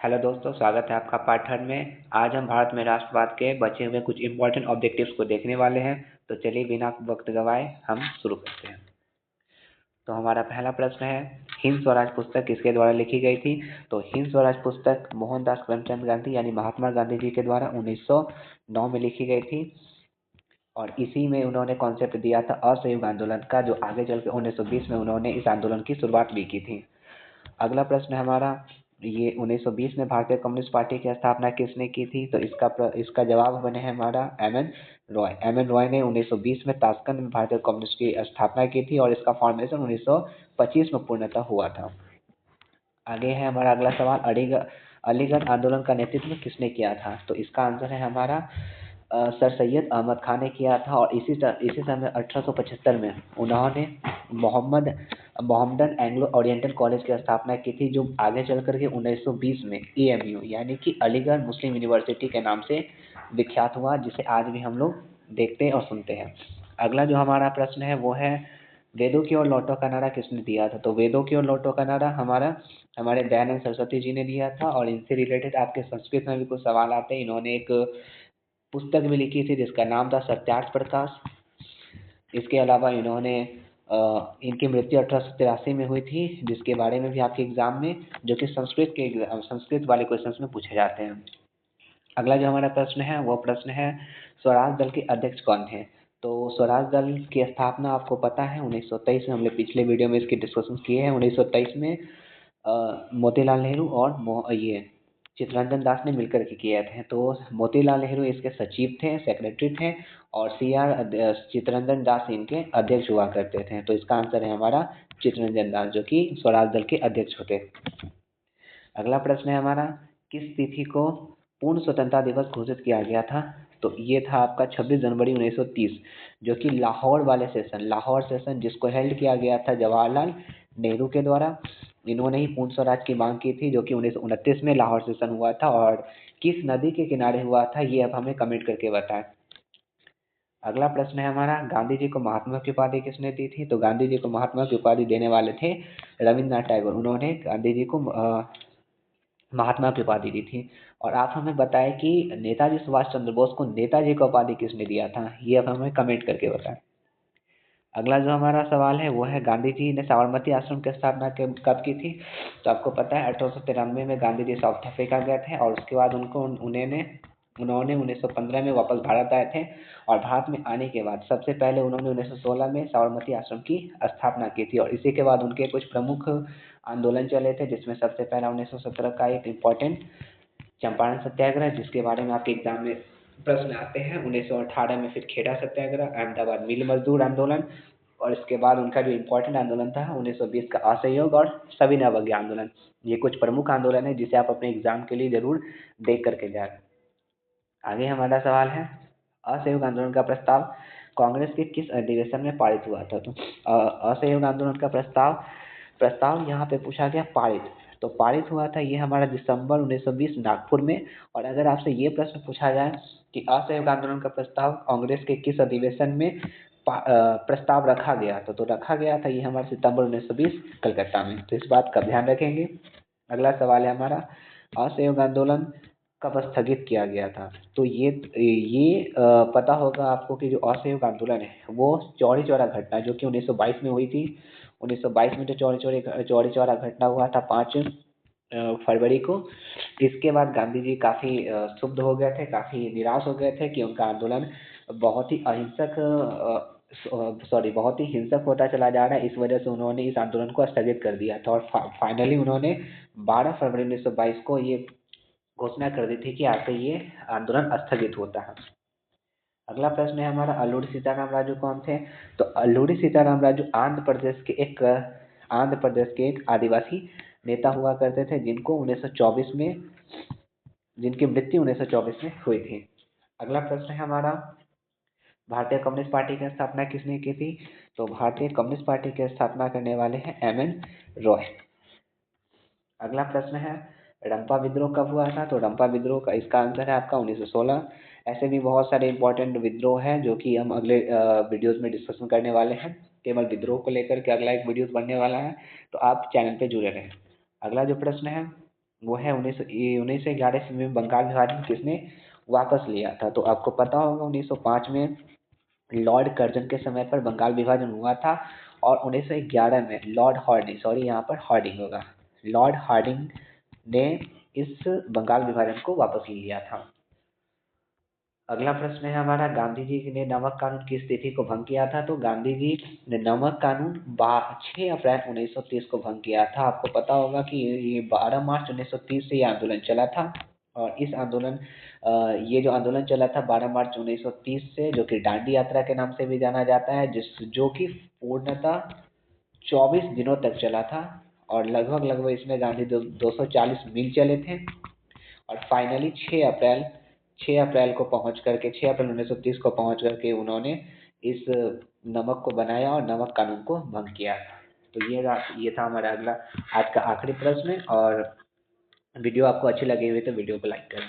Hello दोस्तों, स्वागत है आपका पार्ट थर्ड में। आज हम भारत में राष्ट्रवाद के बचे हुए कुछ इंपॉर्टेंट ऑब्जेक्टिव्स को देखने वाले हैं। तो चलिए बिना वक्त गवाए हम शुरू करते हैं। तो हमारा पहला प्रश्न है, हिंद स्वराज पुस्तक किसके द्वारा लिखी गई थी? तो हिंद स्वराज पुस्तक मोहनदास करमचंद गांधी यानी महात्मा गांधी जी के द्वारा 1909 में लिखी गई थी। और इसी में उन्होंने कॉन्सेप्ट दिया था असहयोग आंदोलन का, जो आगे चल के 1920 में उन्होंने इस आंदोलन की शुरुआत भी की थी। अगला प्रश्न है हमारा, ये 1920 में भारतीय कम्युनिस्ट पार्टी की स्थापना किसने की थी? तो इसका जवाब बने है हमारा एम.एन. रॉय। एम.एन. रॉय ने 1920 में ताशकंद में भारतीय कम्युनिस्ट की स्थापना की थी और इसका फॉर्मेशन 1925 में पूर्णतः हुआ था। आगे है हमारा अगला सवाल, अलीगढ़ आंदोलन का नेतृत्व किसने किया था? तो इसका आंसर है हमारा सर सैयद अहमद खान ने किया था। और इसी समय 1875 में उन्होंने मोहम्मदन एंग्लो ओरिएंटल कॉलेज की स्थापना की थी, जो आगे चल करके 1920 में एएमयू यानी कि अलीगढ़ मुस्लिम यूनिवर्सिटी के नाम से विख्यात हुआ, जिसे आज भी हम लोग देखते और सुनते हैं। अगला जो हमारा प्रश्न है वो है, वेदों की ओर लौटो का नारा किसने दिया था? तो वेदों की ओर लौटो का नारा हमारे दयानंद सरस्वती जी ने दिया था। और इनसे रिलेटेड आपके संस्कृत में भी कुछ सवाल आते हैं। इन्होंने एक पुस्तक भी लिखी थी जिसका नाम था सत्यार्थ प्रकाश। इसके अलावा इन्होंने इनकी मृत्यु 1883 में हुई थी, जिसके बारे में भी आपके एग्जाम में, जो कि संस्कृत वाले क्वेश्चंस में पूछे जाते हैं। अगला जो हमारा प्रश्न है वो प्रश्न है, स्वराज दल के अध्यक्ष कौन थे? तो स्वराज दल की स्थापना आपको पता है 1923 में, हमने पिछले वीडियो में इसकी डिस्कशन किए हैं। 1923 में मोतीलाल नेहरू और ये चित्तरंजन दास ने मिलकर के किए थे। तो मोतीलाल नेहरू इसके सचिव थे, सेक्रेटरी थे, और चित्तरंजन दास इनके अध्यक्ष हुआ करते थे। तो इसका आंसर है हमारा चित्तरंजन दास, जो कि स्वराज दल के अध्यक्ष होते। अगला प्रश्न है हमारा, किस तिथि को पूर्ण स्वतंत्रता दिवस घोषित किया गया था? तो ये था आपका 26 जनवरी 1930, जो कि लाहौर सेशन जिसको हेल्ड किया गया था जवाहरलाल नेहरू के द्वारा। इन्होंने ही पूर्ण स्वराज की मांग की थी, जो कि 1929 में लाहौर सेशन हुआ था। और किस नदी के किनारे हुआ था, ये अब हमें कमेंट करके बताएं। अगला प्रश्न है हमारा, गांधी जी को महात्मा की उपाधि किसने दी थी? तो गांधी जी को महात्मा की उपाधि देने वाले थे रविन्द्रनाथ टैगोर। उन्होंने गांधी जी को महात्मा की उपाधि दी थी। और आप हमें बताएं कि नेताजी सुभाष चंद्र बोस को नेताजी का उपाधि किसने दिया था, ये अब हमें कमेंट करके बताएं। अगला जो हमारा सवाल है वो है, गांधी जी ने साबरमती आश्रम की स्थापना कब की थी? तो आपको पता है 1893 में गांधी जी साउथ अफ्रीका गए थे, और उसके बाद उन्होंने 1915 में वापस भारत आए थे। और भारत में आने के बाद सबसे पहले उन्होंने 1916 में साबरमती आश्रम की स्थापना की थी। और इसी के बाद उनके कुछ प्रमुख आंदोलन चले थे, जिसमें सबसे पहला 1917 का एक इम्पोर्टेंट चंपारण सत्याग्रह, जिसके बारे में आपके एग्जाम में प्रश्न आते हैं। 1918 में फिर खेड़ा सत्याग्रह, अहमदाबाद मिल मजदूर आंदोलन, और इसके बाद उनका जो इम्पोर्टेंट आंदोलन था 1920 का असहयोग और सविनय अवज्ञा आंदोलन। ये कुछ प्रमुख आंदोलन है जिसे आप अपने एग्जाम के लिए जरूर देख करके जाए। आगे हमारा सवाल है, असहयोग आंदोलन का प्रस्ताव कांग्रेस के किस अधिवेशन में पारित हुआ था? तो असहयोग आंदोलन का प्रस्ताव यहाँ पे पूछा गया पारित। तो पारित हुआ था ये हमारा दिसंबर 1920 नागपुर में। और अगर आपसे ये प्रश्न पूछा जाए कि असहयोग आंदोलन का प्रस्ताव कांग्रेस के किस अधिवेशन में प्रस्ताव रखा गया था, तो रखा गया था ये हमारा सितंबर 1920 कलकत्ता में। तो इस बात का ध्यान रखेंगे। अगला सवाल है हमारा, असहयोग आंदोलन कब स्थगित किया गया था? तो पता होगा आपको कि जो असहयोग आंदोलन है वो चौरी चौरा घटना, जो कि 1922 में हुई थी। 1922 में जो चौरी चौरा घटना हुआ था 5 फरवरी को। इसके बाद गांधी जी काफ़ी क्षुब्ध हो गए थे, काफ़ी निराश हो गए थे कि उनका आंदोलन बहुत ही हिंसक होता चला जा रहा है। इस वजह से उन्होंने इस आंदोलन को स्थगित कर दिया था। और फाइनली उन्होंने 12 फरवरी 1922 को ये घोषणा कर दी थी कि आपका ये आंदोलन स्थगित होता है। अगला प्रश्न है हमारा, अल्लूरी सीताराम राजू कौन थे? तो अल्लूरी सीताराम राजू आंध्र प्रदेश के एक आदिवासी नेता हुआ करते थे, जिनकी मृत्यु 1924 में हुई थी। अगला प्रश्न है हमारा, भारतीय कम्युनिस्ट पार्टी की स्थापना किसने की थी? तो भारतीय कम्युनिस्ट पार्टी की स्थापना करने वाले हैं एम.एन. रॉय। अगला प्रश्न है, रंपा विद्रोह कब हुआ था? तो रंपा विद्रोह का इसका आंसर है आपका 1916। ऐसे भी बहुत सारे इंपॉर्टेंट विद्रोह हैं जो कि हम अगले वीडियोस में डिस्कशन करने वाले हैं। केवल विद्रोह को लेकर के अगला एक वीडियोस बनने वाला है, तो आप चैनल पे जुड़े रहें। अगला जो प्रश्न है वो है 1911 ईस्वी में बंगाल विभाजन किसने वापस लिया था? तो आपको पता होगा 1905 में लॉर्ड कर्जन के समय पर बंगाल विभाजन हुआ था, और 1911 में लॉर्ड हार्डिंग, सॉरी यहाँ पर हार्डिंग होगा, लॉर्ड हार्डिंग ने इस बंगाल विभाजन को वापस लिया था। अगला प्रश्न है हमारा, गांधी जी ने नमक कानून की स्थिति को भंग किया था? तो गांधी जी ने नमक कानून 6 अप्रैल 1930 को भंग किया था। आपको पता होगा कि ये 12 मार्च 1930 से ये आंदोलन चला था, और इस आंदोलन ये जो आंदोलन चला था 12 मार्च 1930 से, जो कि दांडी यात्रा के नाम से भी जाना जाता है, जो कि पूर्णतः 24 दिनों तक चला था, और लगभग लगभग इसमें गांधी 240 मील चले थे, और फाइनली 6 अप्रैल को पहुंच करके 6 अप्रैल 1930 को पहुंच करके उन्होंने इस नमक को बनाया और नमक कानून को भंग किया। तो ये था हमारा अगला आज का आखिरी प्रश्न। और वीडियो आपको अच्छी लगी हुई तो वीडियो को लाइक करें।